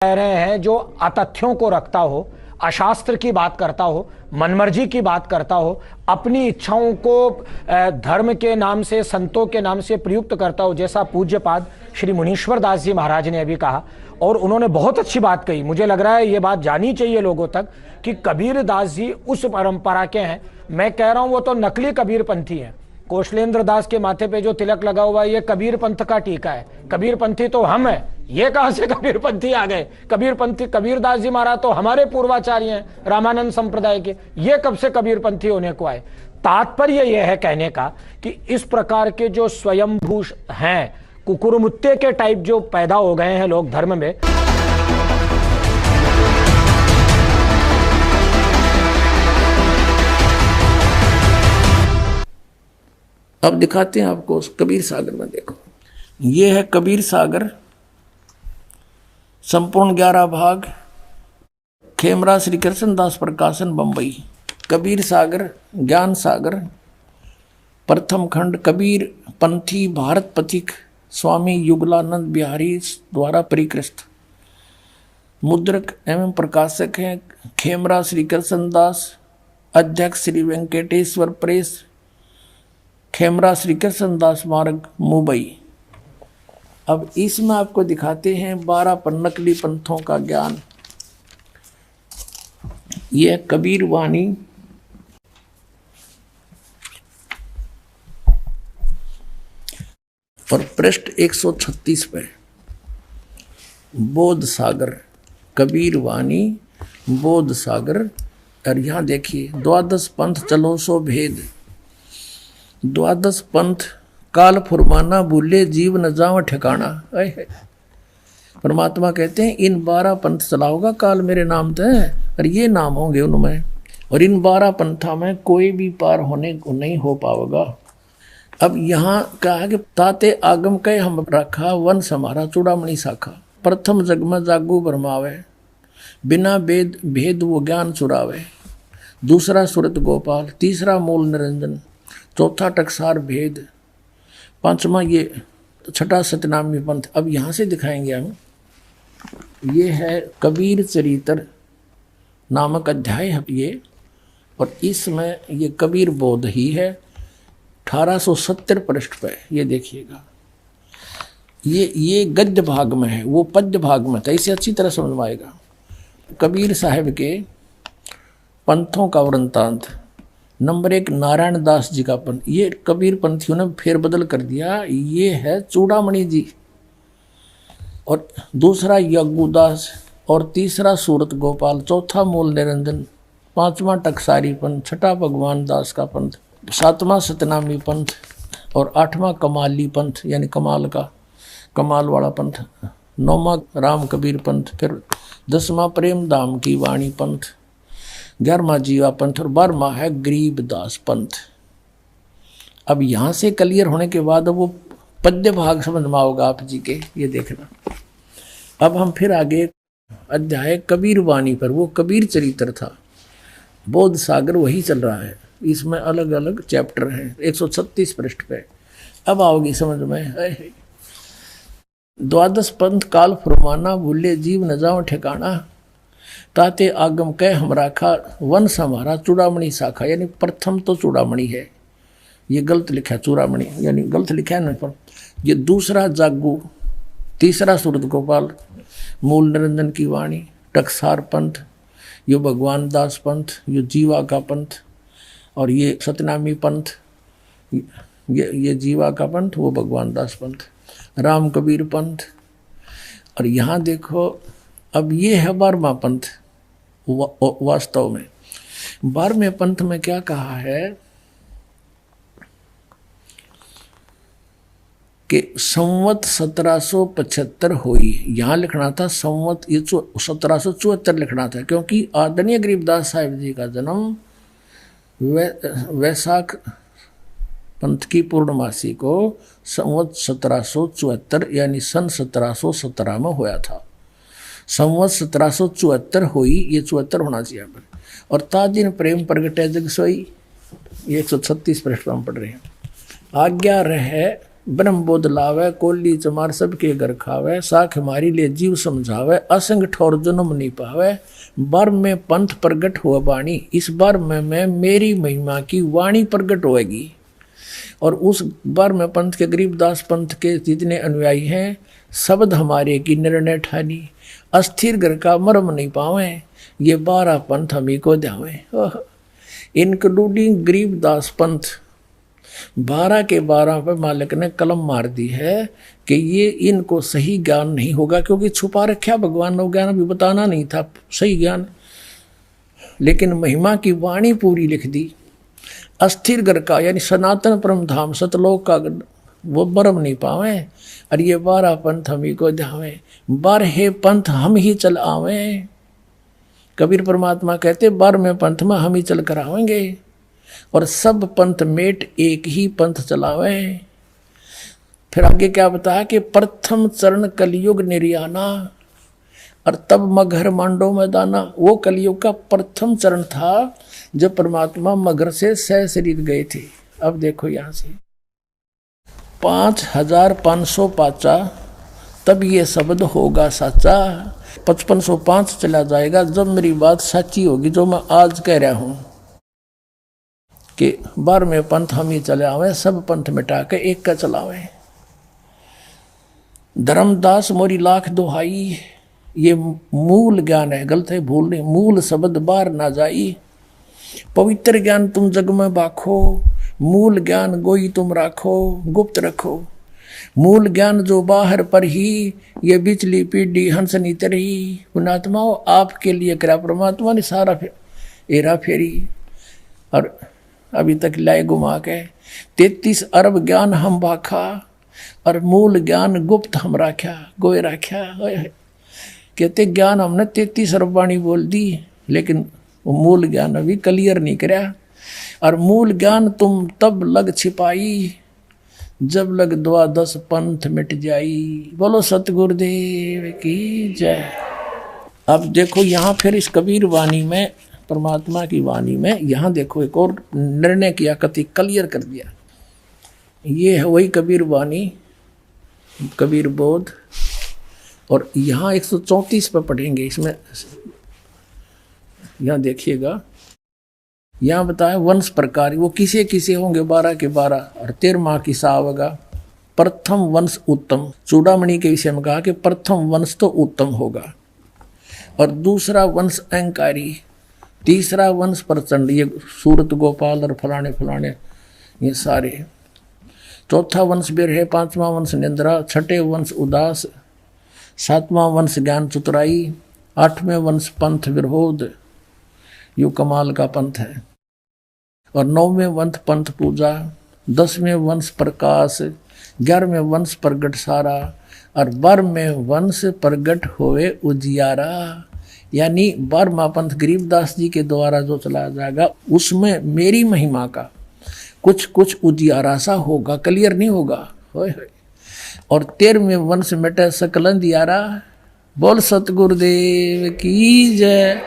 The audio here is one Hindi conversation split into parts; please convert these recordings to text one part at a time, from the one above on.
कह रहे हैं जो अतथ्यों को रखता हो, अशास्त्र की बात करता हो, मनमर्जी की बात करता हो, अपनी इच्छाओं को धर्म के नाम से, संतों के नाम से प्रयुक्त करता हो, जैसा पूज्यपाद श्री मुनीश्वर दास जी महाराज ने अभी कहा। और उन्होंने बहुत अच्छी बात कही, मुझे लग रहा है ये बात जानी चाहिए लोगों तक कि कबीर दास जी उस परंपरा के हैं। मैं कह रहा हूं वो तो नकली कबीर पंथी हैं। कौशलेंद्र दास के माथे पे जो तिलक लगा हुआ है ये कबीर पंथ का टीका है। कबीर पंथी तो हम हैं, ये कहां से कबीर पंथी आ गए? कबीर पंथी, कबीर दास जी महाराज तो हमारे पूर्वाचार्य हैं रामानंद संप्रदाय के, ये कब से कबीर पंथी होने को आए? तात्पर्य यह है कहने का कि इस प्रकार के जो स्वयंभू हैं, कुकुरमुत्ते के टाइप जो पैदा हो गए हैं लोग धर्म में। अब दिखाते हैं आपको कबीर सागर में। देखो, ये है कबीर सागर, संपूर्ण 11 भाग, खेमरा श्री कृष्णदास प्रकाशन बंबई। कबीर सागर, ज्ञान सागर, प्रथम खंड, कबीर पंथी भारत पथिक स्वामी युगलानंद बिहारी द्वारा परिकृत। मुद्रक एवं प्रकाशक हैं खेमरा श्री कृष्णदास, अध्यक्ष श्री वेंकटेश्वर प्रेस, खेमरा श्री कृष्णदास मार्ग मुंबई। अब इसमें आपको दिखाते हैं 12 नकली पंथों का ज्ञान। यह कबीर वाणी, और पृष्ठ 136 पे बोध सागर, कबीर वाणी बोध सागर। और यहां देखिए, द्वादश पंथ चलो सो भेद। द्वादश पंथ काल फुरमाना, भूले जीव न जाओ ठिकाना। परमात्मा कहते हैं इन 12 पंथ चलाओगा काल मेरे नाम ते, और ये नाम होंगे उनमें, और इन 12 पंथा में कोई भी पार होने को नहीं हो पाएगा। अब यहाँ कहा कि ताते आगम कह हम रखा, वन समारा चूड़ामणि शाखा। प्रथम जग में जागू भरमावे, बिना भेद भेद वो ज्ञान चुरावे। दूसरा सुरत गोपाल, तीसरा मूल निरंजन, चौथा टकसार भेद, पांचवा ये, छठा सतनामी पंथ। अब यहाँ से दिखाएंगे हम। ये है कबीर चरित्र नामक अध्याय है ये, और इसमें ये कबीर बोध ही है। 1870 पृष्ठ पे ये देखिएगा। ये गद्य भाग में है, वो पद्य भाग में था, इसे अच्छी तरह समझ में आएगा। कबीर साहब के पंथों का वृंतांत। नंबर 1 नारायण दास जी का पंथ, ये कबीर पंथियों ने फेरबदल कर दिया। ये है चूड़ामणि जी, और दूसरा यज्ञदास, और तीसरा सूरत गोपाल, चौथा मूल निरंजन, पांचवा टकसारी पंथ, छठा भगवान दास का पंथ, सातवां सतनामी पंथ, और आठवां कमाली पंथ यानी कमाल वाला पंथ, नौवां राम कबीर पंथ, फिर 10वां प्रेम धाम की वाणी पंथ, 11वां जीवा पंथ, और 12वां है गरीबदास पंथ। अब यहाँ से क्लियर होने के बाद वो पद्य भाग समझ में आओगा आप जी के, ये देखना। अब हम फिर आगे अध्याय कबीर वाणी पर, वो कबीर चरित्र था। बोध सागर वही चल रहा है, इसमें अलग अलग चैप्टर हैं। 136 पृष्ठ पे अब आओगी समझ में। द्वादश पंथ काल फुरमाना, भूले जीव न जाओ ठिकाना। ताते आगम कह हम राखा, वंश हमारा चूड़ामणि शाखा। यानी प्रथम तो चूड़ामणि है, ये गलत लिखा है, चूड़ामणि यानी गलत लिखा है ना। पर ये दूसरा जागू, तीसरा सूरत गोपाल, मूल निरंजन की वाणी, टकसार पंथ, ये भगवान दास पंथ, ये जीवा का पंथ, और ये सतनामी पंथ, ये जीवा का पंथ, वो भगवान दास पंथ, राम कबीर पंथ। और यहाँ देखो, अब ये है 12वां पंथ। वास्तव में 12वें पंथ में क्या कहा है कि संवत 1775 हुई। यहाँ लिखना था संवत, ये 1774 लिखना था, क्योंकि आदरणीय गरीबदास साहिब जी का जन्म वैशाख पंथ की पूर्णमासी को संवत 1774 यानी सन 1717 में होया था। संवत 1774 हुई, ये 74 होना चाहिए पर। और ताजिन प्रेम प्रगटे जग सोई, ये 136 पृष्ठ पर हम पढ़ रहे हैं। आज्ञा रहे ब्रह्म बोध लावे, कोली चमार सबके घर खावे, साख हमारी ले जीव समझावे, असंग ठोर जन्म नहीं पावे, बर में पंथ प्रगट हुआ वाणी, इस बार में मेरी महिमा की वाणी प्रगट होएगी। और उस बार में पंथ के गरीबदास पंथ के जितने अनुयायी हैं, शब्द हमारे की निर्णय ठानी, अस्थिर घर का मर्म नहीं पावे, ये 12 पंथ हमी को ध्यावे। इंक्लूडिंग गरीबदास पंथ 12 के 12 पे मालिक ने कलम मार दी है कि ये इनको सही ज्ञान नहीं होगा, क्योंकि छुपा रखा भगवान ने ज्ञान, अभी बताना नहीं था सही ज्ञान, लेकिन महिमा की वाणी पूरी लिख दी। अस्थिर घर का यानी सनातन परम धाम सतलोक का वो मरम नहीं पावे, और ये 12 पंथ हम ही को ध्यावे, 12 पंथ हम ही चल आवे। कबीर परमात्मा कहते 12वें पंथ में हम ही चल कर आवेंगे, और सब पंथ मेट एक ही पंथ चलावे। फिर आगे क्या बताया कि प्रथम चरण कलयुग निर्याना, और तब मगर मांडो में दाना। वो कलयुग का प्रथम चरण था जब परमात्मा मगर से सह शरीर गए थे। अब देखो यहां से 5500 पाचा, तब ये शब्द होगा साचा। 5505 चला जाएगा जब मेरी बात सच्ची होगी, जो मैं आज कह रहा हूं कि 12वें पंथ हम ही चले आवे, सब पंथ मिटा के एक का चलावे। धर्मदास मोरी लाख दोहाई, ये मूल ज्ञान है, गलत है भूल नहीं, मूल शब्द बाहर ना जाई। पवित्र ज्ञान तुम जग में बाखो, मूल ज्ञान गोई तुम राखो, गुप्त रखो। मूल ज्ञान जो बाहर पर ही, ये बिचली पीढ़ी हंसनी तरही। पुणात्माओं आपके लिए करा परमात्मा ने सारा एरा फेरी, और अभी तक लाए घुमा के 33 अरब ज्ञान हम बाखा, और मूल ज्ञान गुप्त हम राख्या, गोए राख्या। कहते ज्ञान हमने 33 अरब वाणी बोल दी, लेकिन वो मूल ज्ञान अभी क्लियर नहीं कराया। और मूल ज्ञान तुम तब लग छिपाई, जब लग 12 पंथ मिट जाई। बोलो सतगुरुदेव की जय। अब देखो यहाँ फिर इस कबीर वाणी में, परमात्मा की वाणी में, यहाँ देखो एक और निर्णय किया, कति क्लियर कर दिया। ये है वही कबीर वाणी, कबीर बोध। और यहाँ 134 पे पढ़ेंगे, इसमें यहाँ देखिएगा, यहाँ बताया वंश प्रकार, वो किसे किसे होंगे 12 के 12, और 13वां किसा होगा। प्रथम वंश उत्तम, चूड़ामणि के विषय में कहा कि प्रथम वंश तो उत्तम होगा, और दूसरा वंश अहंकारी, तीसरा वंश प्रचंड, ये सूरत गोपाल और फलाने फलाने ये सारे। चौथा वंश बिरहे, 5वां वंश निंद्रा, 6ठे वंश उदास, 7वां वंश ज्ञान चतुराई, 8वें वंश पंथ विरोध, यू कमाल का पंथ है, और 9वें वंश पंथ पूजा, 10वें वंश प्रकाश, 11वें वंश प्रगट सारा, और 12वें वंश प्रगट होवे उजियारा। यानी 12वां पंथ गरीबदास जी के द्वारा जो चलाया जाएगा, उसमें मेरी महिमा का कुछ कुछ उजियारा सा होगा, क्लियर नहीं होगा। और 13वें वंश मिटे सकल अंधियारा। बोल सतगुरुदेव की जय।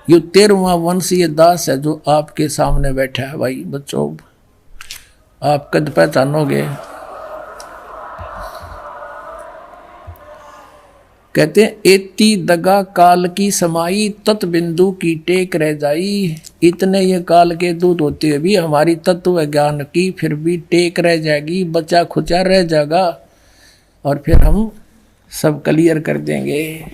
ये 13वां वंश ये दास है जो आपके सामने बैठा है। भाई बच्चों, आप कद पहचानोगे। कहते हैं एती दगा काल की समाई, तत् बिंदु की टेक रह जाई। इतने ये काल के दूत होते हुए भी हमारी तत्व ज्ञान की फिर भी टेक रह जाएगी, बचा खुचा रह जाएगा, और फिर हम सब क्लियर कर देंगे।